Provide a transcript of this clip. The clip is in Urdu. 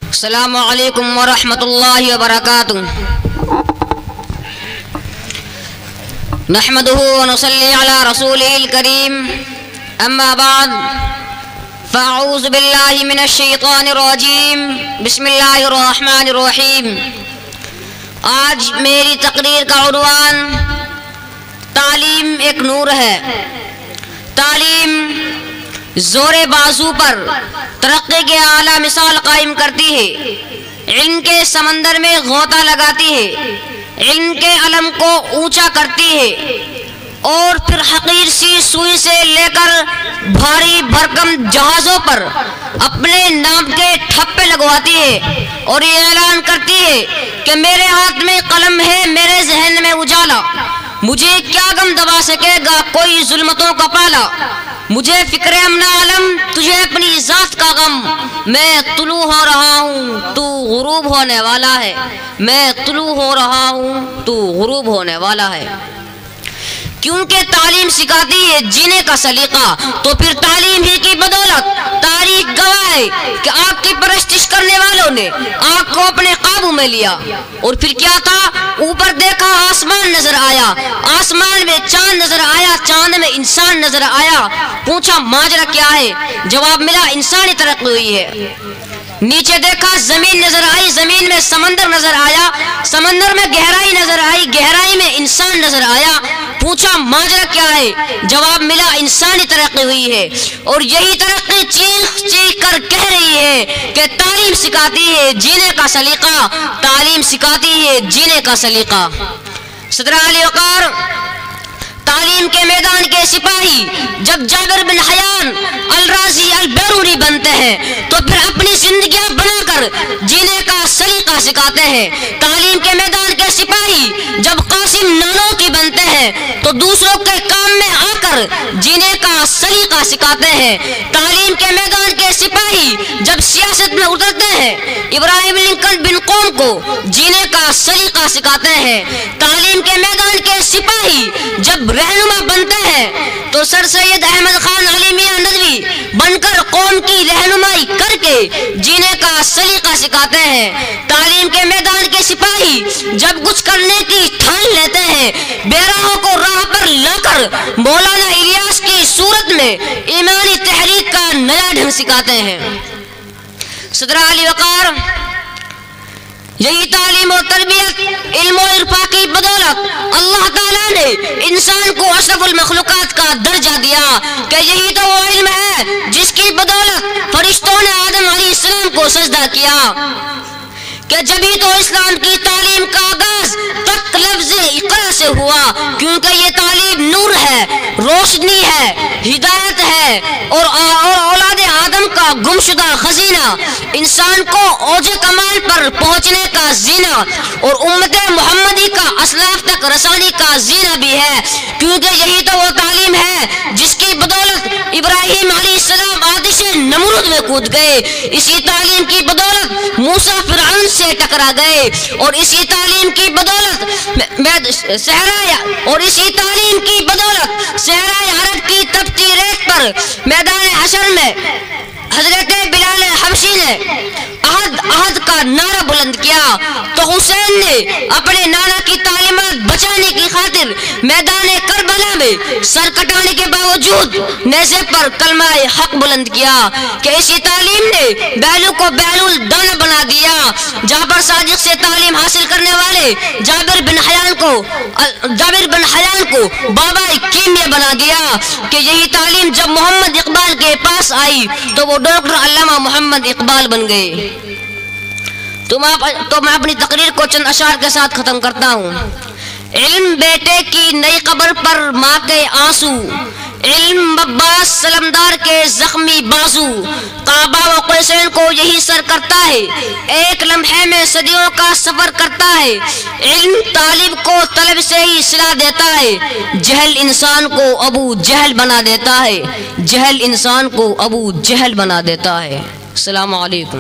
السلام علیکم ورحمۃ اللہ وبرکاتہ۔ نحمدہ ونصلی علی رسولہ الکریم، اما بعد فاعوذ باللہ من الشیطان الرجیم، بسم اللہ الرحمن الرحیم۔ آج میری تقریر کا عنوان تعلیم ایک نور ہے۔ تعلیم زور بازو پر ترقی کے اعلیٰ مثال قائم کرتی ہے، علم کے سمندر میں غوطہ لگاتی ہے، علم کے علم کو اونچا کرتی ہے اور پھر حقیر سی سوئی سے لے کر بھاری بھرکم جہازوں پر اپنے نام کے ٹھپے لگواتی ہے اور یہ اعلان کرتی ہے کہ میرے ہاتھ میں قلم ہے، میرے ذہن میں اجالا، مجھے کیا غم دبا سکے گا کوئی ظلمتوں کا پالا، مجھے فکر امن عالم، تجھے اپنی ذات کا غم، میں طلوع ہو رہا ہوں تو غروب ہونے والا ہے، میں طلوع ہو رہا ہوں تو غروب ہونے والا ہے۔ کیونکہ تعلیم سکھاتی ہے جینے کا سلیقہ، تو پھر تعلیم ہی کی بدولت تاریخ گواہ ہے کہ آگ کی پرستش کرنے والوں نے آگ کو اپنے قابو میں لیا، اور پھر کیا تھا؟ اوپر دیکھا آسمان نظر آیا، آسمان میں چاند نظر آیا، چاند میں انسان نظر آیا، پوچھا ماجرا کیا ہے؟ جواب ملا انسانی ترقی ہوئی ہے۔ نیچے دیکھا زمین نظر آئی، زمین میں سمندر نظر آیا، سمندر میں گہرائی نظر آئی، گہرائی میں انسان نظر آیا، پوچھا ماجرا کیا ہے؟ جواب ملا انسانی ترقی ہوئی ہے۔ اور یہی ترقی چیخ چیخ کر کہہ رہی ہے کہ تعلیم سکھاتی ہے جینے کا سلیقہ، تعلیم سکھاتی ہے جینے کا سلیقہ۔ صدر علی وقار تعلیم کے میدان کے سپاہی جب جابر بن حیان الرازی البیرونی بنتے ہیں تو پھر اپنی زندگیاں بنا کر جینے کا سلیقہ سکھاتے ہیں۔ تعلیم کے میدان کے سپاہی جب قاسم نانوتوی بنتے ہیں تو دوسروں کے کام میں آ کر جینے کا سلیقہ سکھاتے ہیں۔ تعلیم کے میدان کے سپاہی جب سیاست میں اترتے ہیں ابراہیم لنکن بن قوم کو جینے کا سلیقہ سکھاتے ہیں۔ تعلیم کے میدان کے سپاہی جب رہنما بنتے ہیں تو سر سید احمد خان علی میاں ندوی بن کر قوم کی رہنمائی کر کے جینے کا سلیقہ سکھاتے ہیں۔ تعلیم کے میدان کے سپاہی جب کچھ کرنے کی ٹھان لیتے ہیں بیراہوں کو راہ پر لا کر مولانا الیاس کی صورت میں ایمانی تحریک کا نیا ڈھنگ سکھاتے ہیں۔ صدر علی وقار یہی تعلیم و تربیت، علم و عرفا کی بدولت اللہ تعالیٰ نے انسان کو اشرف المخلوقات کا درجہ دیا کہ یہی تو وہ علم ہے جس کی بدولت فرشتوں نے آدم علیہ السلام کو سجدہ کیا، کہ جبھی تو اسلام کی تعلیم کا آغاز تک لفظ اقرا سے ہوا، کیونکہ یہ تعلیم نور ہے، روشنی ہے، ہدایت ہے اور اولاد آدم کا گمشدہ خزینہ، انسان کو اوج کمال پر پہنچنے کا زینہ اور امت محمدی کا اسلاف تک رسانی کا زینہ بھی ہے، کیونکہ یہی تو وہ تعلیم ہے جس کی بدولت ابراہیم علیہ السلام آتش نمرود میں کود گئے، اسی تعلیم کی بدولت موسیٰ فرعون سے ٹکرا گئے، اور اسی تعلیم کی بدولت صحرائے عرب کی تپتی ریت پر میدان حشر میں حضرت بلال حبشی نے عہد کا نعرہ بلند کیا تو حسین نے اپنے نانا کی تعلیمات بچانے کی خاطر میدان کربلا میں سر کٹانے کے باوجود نیزے پر کلمہ حق بلند کیا، کہ اسی تعلیم نے بیلو کو بیل الدانہ بنا دیا۔ جعفر صادق سے تعلیم حاصل کرنے والے جابر بن حیان کو بابا کیمیا بنا دیا، کہ یہی تعلیم جب محمد اقبال کے پاس آئی تو وہ ڈاکٹر علامہ محمد اقبال بن گئے۔ تو میں اپنی تقریر کو چند اشعار کے ساتھ ختم کرتا ہوں۔ علم بیٹے کی نئی قبر پر ماں کے آنسو، علم عباس سلمدار کے زخمی بازو، کعبہ و قیسین کو یہی سر کرتا ہے، ایک لمحے میں صدیوں کا سفر کرتا ہے، علم طالب کو طلب سے ہی صلہ دیتا ہے، جہل انسان کو ابو جہل بنا دیتا ہے، جہل انسان کو ابو جہل بنا دیتا ہے۔ السلام علیکم۔